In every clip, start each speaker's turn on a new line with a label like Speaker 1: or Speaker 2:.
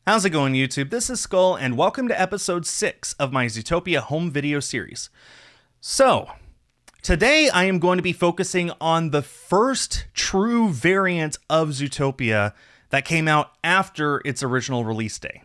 Speaker 1: How's it going, YouTube? This is Skull, and welcome to episode 6 of my Zootopia home video series. So, today I am going to be focusing on the first true variant of Zootopia that came out after its original release day.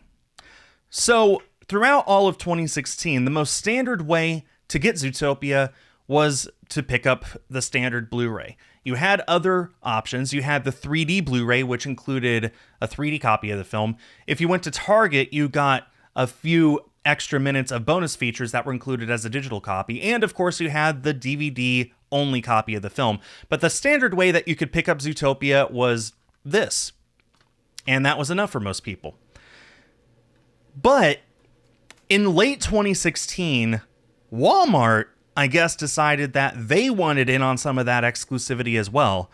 Speaker 1: So, throughout all of 2016, the most standard way to get Zootopia was to pick up the standard Blu-ray. You had other options. You had the 3D Blu-ray, which included a 3D copy of the film. If you went to Target, you got a few extra minutes of bonus features that were included as a digital copy. And of course, you had the DVD-only copy of the film. But the standard way that you could pick up Zootopia was this. And that was enough for most people. But in late 2016, Walmart, I guess, decided that they wanted in on some of that exclusivity as well.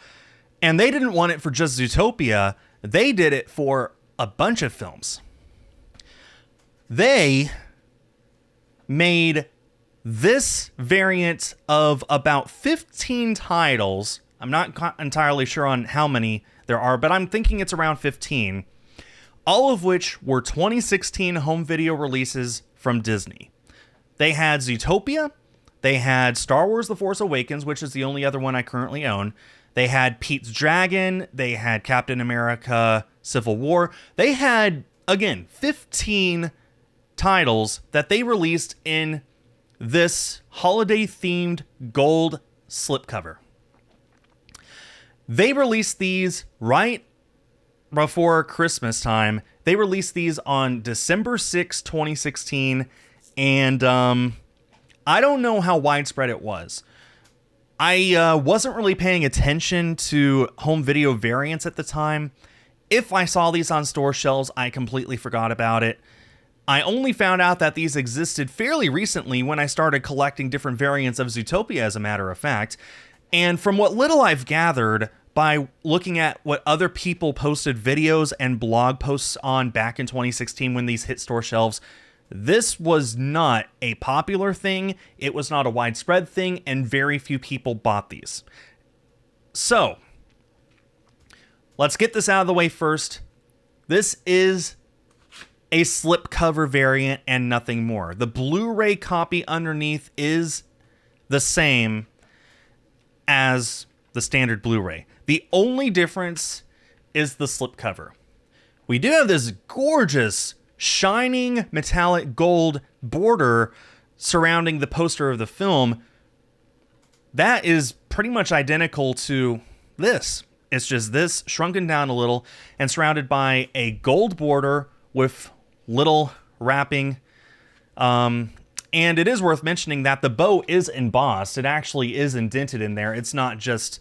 Speaker 1: And they didn't want it for just Zootopia. They did it for a bunch of films. They made this variant of about 15 titles. I'm not entirely sure on how many there are, but I'm thinking it's around 15. All of which were 2016 home video releases from Disney. They had Zootopia. They had Star Wars The Force Awakens, which is the only other one I currently own. They had Pete's Dragon. They had Captain America Civil War. They had, again, 15 titles that they released in this holiday-themed gold slipcover. They released these right before Christmas time. They released these on December 6, 2016, and I don't know how widespread it was. I wasn't really paying attention to home video variants at the time. If I saw these on store shelves, I completely forgot about it. I only found out that these existed fairly recently when I started collecting different variants of Zootopia, as a matter of fact. And from what little I've gathered by looking at what other people posted videos and blog posts on back in 2016 when these hit store shelves, this was not a popular thing, it was not a widespread thing, and very few people bought these. So, let's get this out of the way first. This is a slipcover variant and nothing more. The Blu-ray copy underneath is the same as the standard Blu-ray. The only difference is the slipcover. We do have this gorgeous shining metallic gold border surrounding the poster of the film. That is pretty much identical to this. It's just this shrunken down a little and surrounded by a gold border with little wrapping. And it is worth mentioning that the bow is embossed. It actually is indented in there. It's not just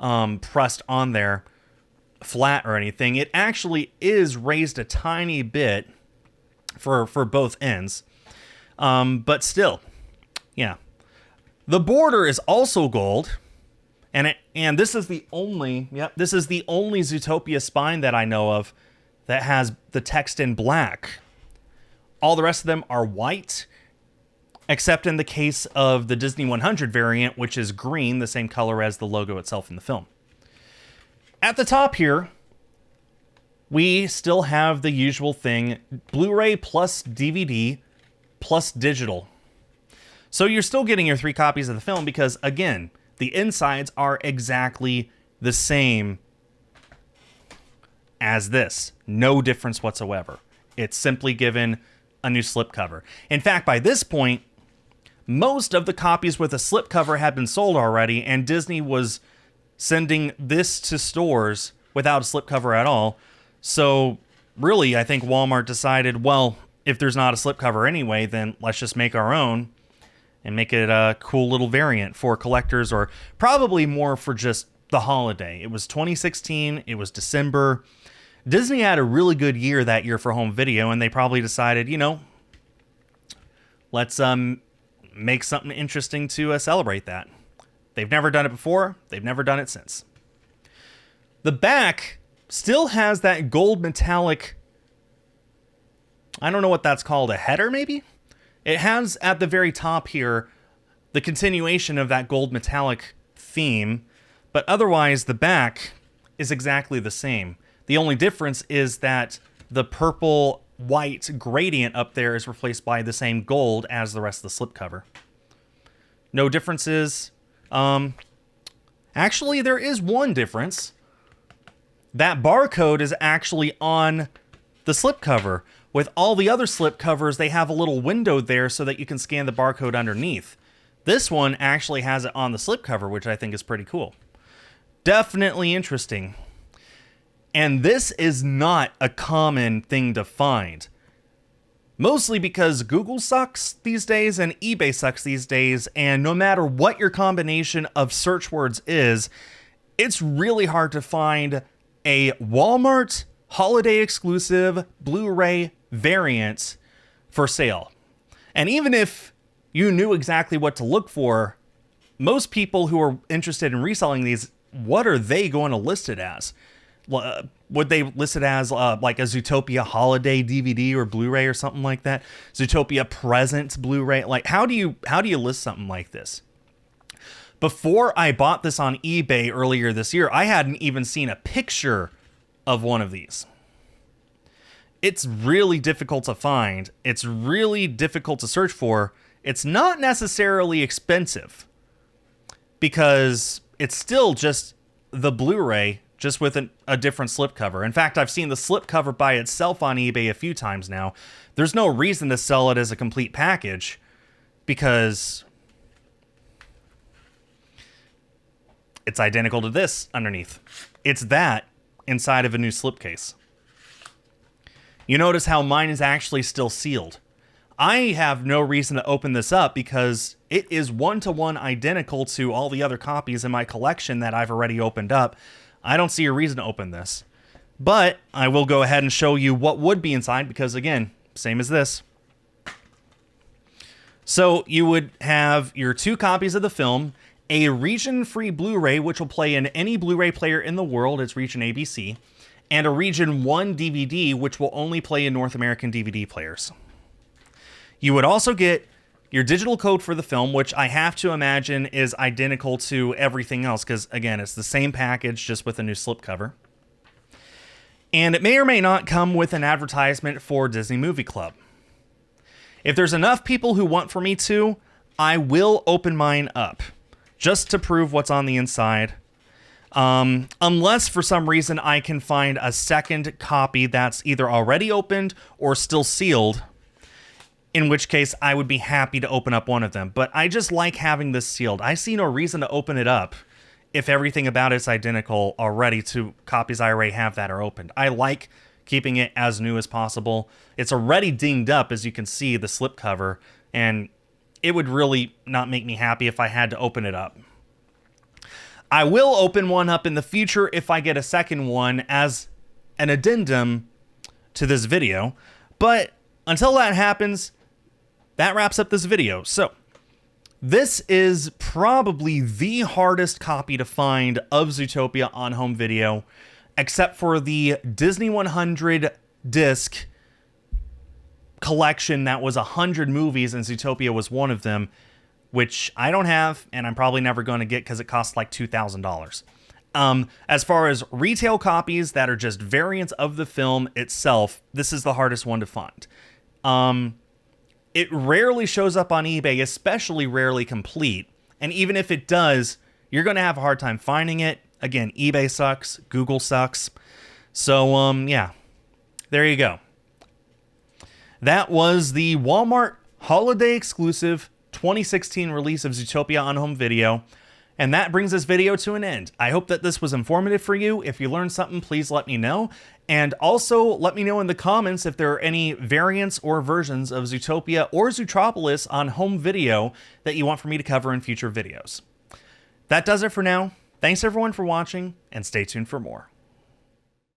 Speaker 1: pressed on there flat or anything. It actually is raised a tiny bit for both ends. But still, yeah. The border is also gold. And this is the only Zootopia spine that I know of that has the text in black. All the rest of them are white, except in the case of the Disney 100 variant, which is green, the same color as the logo itself in the film. At the top here, we still have the usual thing, Blu-ray plus DVD plus digital. So you're still getting your 3 copies of the film because, again, the insides are exactly the same as this. No difference whatsoever. It's simply given a new slipcover. In fact, by this point, most of the copies with a slipcover had been sold already, and Disney was sending this to stores without a slipcover at all. So, really, I think Walmart decided, well, if there's not a slipcover anyway, then let's just make our own and make it a cool little variant for collectors, or probably more for just the holiday. It was 2016, it was December. Disney had a really good year that year for home video, and they probably decided, let's make something interesting to celebrate that. They've never done it before, they've never done it since. The back still has that gold metallic, I don't know what that's called, a header maybe? It has at the very top here the continuation of that gold metallic theme, but otherwise the back is exactly the same. The only difference is that the purple white gradient up there is replaced by the same gold as the rest of the slipcover. No differences. Actually, there is one difference. That barcode is actually on the slipcover. With all the other slipcovers, they have a little window there so that you can scan the barcode underneath. This one actually has it on the slipcover, which I think is pretty cool. Definitely interesting. And this is not a common thing to find. Mostly because Google sucks these days and eBay sucks these days, and no matter what your combination of search words is, it's really hard to find a Walmart holiday exclusive Blu-ray variant for sale. And even if you knew exactly what to look for, most people who are interested in reselling these, what are they going to list it as? Would they list it as like a Zootopia holiday DVD or Blu-ray or something like that? Zootopia present Blu-ray? Like, how do you list something like this? Before I bought this on eBay earlier this year, I hadn't even seen a picture of one of these. It's really difficult to find. It's really difficult to search for. It's not necessarily expensive because it's still just the Blu-ray, just with a different slipcover. In fact, I've seen the slipcover by itself on eBay a few times now. There's no reason to sell it as a complete package because it's identical to this underneath. It's that inside of a new slipcase. You notice how mine is actually still sealed. I have no reason to open this up because it is one-to-one identical to all the other copies in my collection that I've already opened up. I don't see a reason to open this. But I will go ahead and show you what would be inside because, again, same as this. So you would have your 2 copies of the film, a region-free Blu-ray, which will play in any Blu-ray player in the world. It's region ABC. And a region 1 DVD, which will only play in North American DVD players. You would also get your digital code for the film, which I have to imagine is identical to everything else because, again, it's the same package just with a new slipcover. And it may or may not come with an advertisement for Disney Movie Club. If there's enough people who want for me to, I will open mine up just to prove what's on the inside. Unless for some reason I can find a second copy that's either already opened or still sealed, in which case I would be happy to open up one of them. But I just like having this sealed. I see no reason to open it up if everything about it's identical already to copies I already have that are opened. I like keeping it as new as possible. It's already dinged up, as you can see, the slipcover, and it would really not make me happy if I had to open it up. I will open one up in the future if I get a second one as an addendum to this video. But until that happens, that wraps up this video. So this is probably the hardest copy to find of Zootopia on home video, except for the Disney 100 disc collection that was 100 movies and Zootopia was one of them, which I don't have, and I'm probably never going to get because it costs like $2,000. As far as retail copies that are just variants of the film itself, this is the hardest one to find. It rarely shows up on eBay, especially rarely complete, and even if it does, you're going to have a hard time finding it. Again, eBay sucks, Google sucks. So, yeah, there you go. That was the Walmart holiday exclusive 2016 release of Zootopia on home video. And that brings this video to an end. I hope that this was informative for you. If you learned something, please let me know. And also let me know in the comments if there are any variants or versions of Zootopia or Zootropolis on home video that you want for me to cover in future videos. That does it for now. Thanks everyone for watching, and stay tuned for more.